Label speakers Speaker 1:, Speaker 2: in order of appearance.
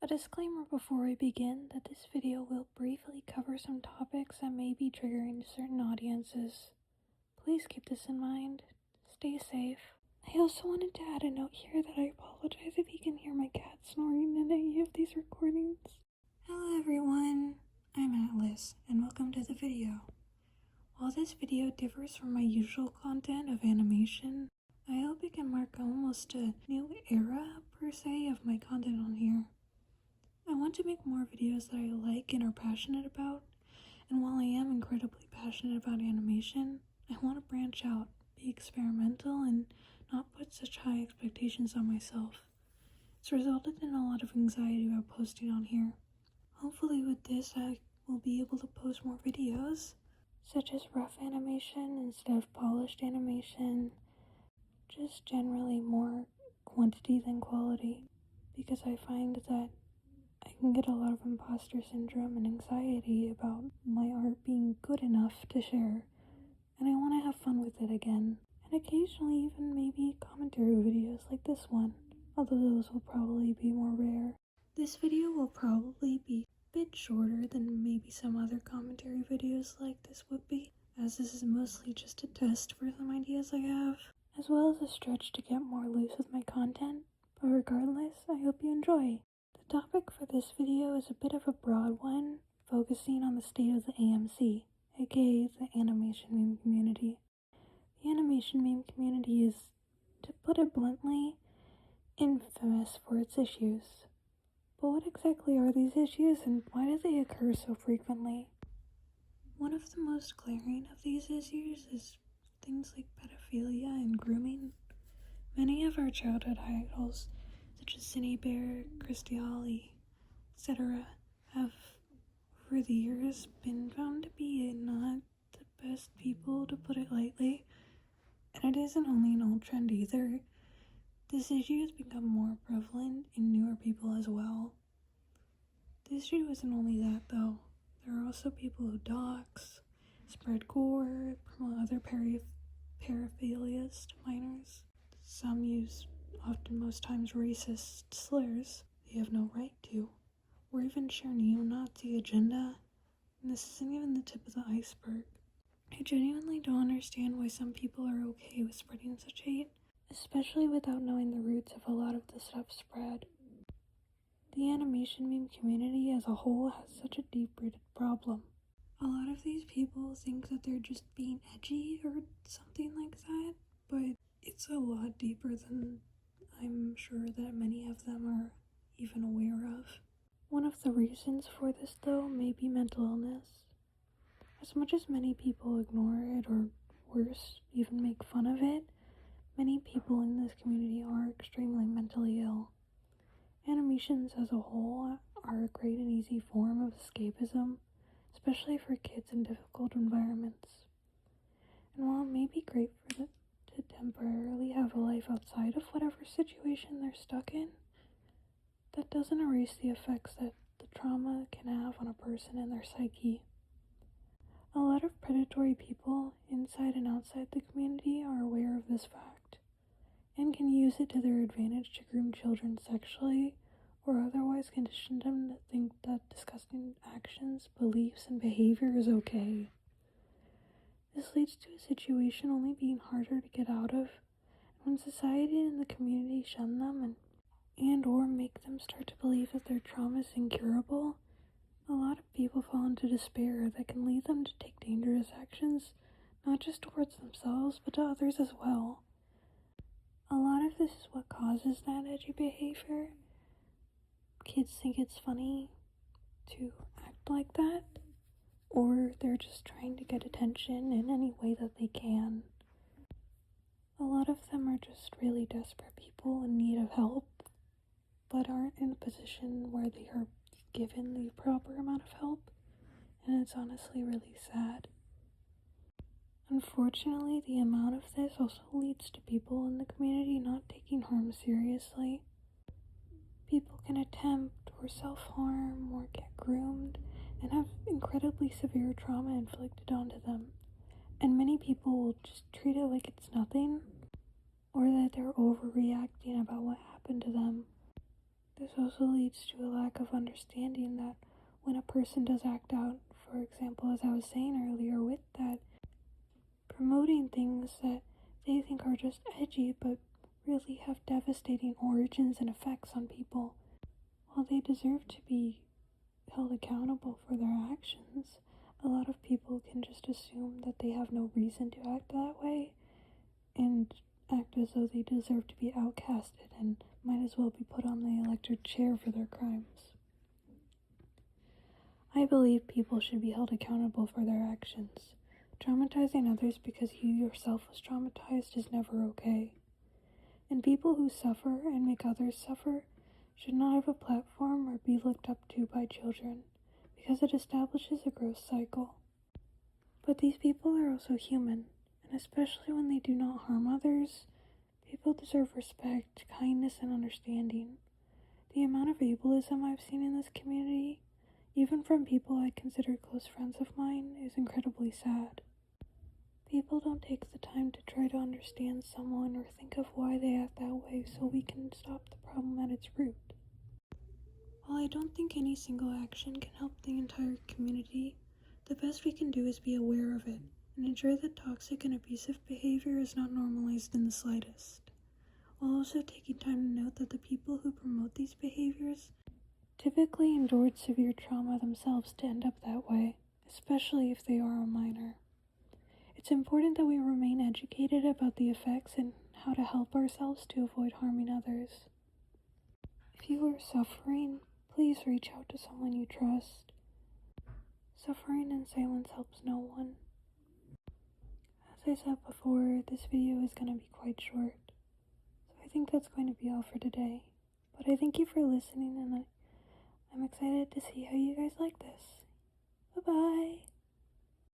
Speaker 1: A disclaimer before we begin that this video will briefly cover some topics that may be triggering to certain audiences. Please keep this in mind. Stay safe. I also wanted to add a note here that I apologize if you can hear my cat snoring in any of these recordings. Hello everyone, I'm Atlas, and welcome to the video. While this video differs from my usual content of animation, I hope it can mark almost a new era, per se, of my content on here. I want to make more videos that I like and are passionate about, and while I am incredibly passionate about animation, I want to branch out, be experimental, and not put such high expectations on myself. It's resulted in a lot of anxiety about posting on here. Hopefully with this I will be able to post more videos, such as rough animation instead of polished animation, just generally more quantity than quality, because I find that I can get a lot of imposter syndrome and anxiety about my art being good enough to share, and I want to have fun with it again, and occasionally even maybe commentary videos like this one, although those will probably be more rare. This video will probably be a bit shorter than maybe some other commentary videos like this would be, as this is mostly just a test for some ideas I have, as well as a stretch to get more loose with my content, but regardless, I hope you enjoy. The topic for this video is a bit of a broad one, focusing on the state of the AMC, aka the animation meme community. The animation meme community is, to put it bluntly, infamous for its issues. But what exactly are these issues and why do they occur so frequently? One of the most glaring of these issues is things like pedophilia and grooming. Many of our childhood idols, such as Cindy Bear, Christy Holly, etc., have over the years been found to be not the best people, to put it lightly, and it isn't only an old trend either. This issue has become more prevalent in newer people as well. The issue isn't only that though. There are also people who dox, spread gore, promote other paraphilias to minors. Some use, often most times, racist slurs they have no right to, or even share neo-Nazi agenda, and this isn't even the tip of the iceberg. I genuinely don't understand why some people are okay with spreading such hate, especially without knowing the roots of a lot of the stuff spread. The animation meme community as a whole has such a deep-rooted problem. A lot of these people think that they're just being edgy or something like that, but it's a lot deeper than I'm sure that many of them are even aware of. One of the reasons for this, though, may be mental illness. As much as many people ignore it, or worse, even make fun of it, many people in this community are extremely mentally ill. Animations as a whole are a great and easy form of escapism, especially for kids in difficult environments. And while it may be great for them to temporarily have a life outside of whatever situation they're stuck in, that doesn't erase the effects that the trauma can have on a person and their psyche. A lot of predatory people, inside and outside the community, are aware of this fact, and can use it to their advantage to groom children sexually, or otherwise condition them to think that disgusting actions, beliefs, and behavior is okay. This leads to a situation only being harder to get out of, and when society and the community shun them and or make them start to believe that their trauma is incurable, a lot of people fall into despair that can lead them to take dangerous actions, not just towards themselves, but to others as well. A lot of this is what causes that edgy behavior. Kids think it's funny to act like that, or they're just trying to get attention in any way that they can. A lot of them are just really desperate people in need of help, but aren't in a position where they are given the proper amount of help, and it's honestly really sad. Unfortunately, the amount of this also leads to people in the community not taking harm seriously. People can attempt or self-harm or get groomed and have incredibly severe trauma inflicted onto them, and many people will just treat it like it's nothing, or that they're overreacting about what happened to them. This also leads to a lack of understanding that when a person does act out, for example, as I was saying earlier, with that, promoting things that they think are just edgy but really have devastating origins and effects on people, while they deserve to be held accountable for their actions, a lot of people can just assume that they have no reason to act that way and act as though they deserve to be outcasted and might as well be put on the electric chair for their crimes. I believe people should be held accountable for their actions. Traumatizing others because you yourself was traumatized is never okay. And people who suffer and make others suffer should not have a platform or be looked up to by children, because it establishes a gross cycle. But these people are also human, and especially when they do not harm others, people deserve respect, kindness, and understanding. The amount of ableism I've seen in this community, even from people I consider close friends of mine, is incredibly sad. People don't take the time to try to understand someone or think of why they act that way so we can stop the problem at its root. While I don't think any single action can help the entire community, the best we can do is be aware of it and ensure that toxic and abusive behavior is not normalized in the slightest, while also taking time to note that the people who promote these behaviors typically endured severe trauma themselves to end up that way, especially if they are a minor. It's important that we remain educated about the effects and how to help ourselves to avoid harming others. If you are suffering, please reach out to someone you trust. Suffering in silence helps no one. As I said before, this video is going to be quite short, so I think that's going to be all for today. But I thank you for listening, and I'm excited to see how you guys like this. Bye-bye!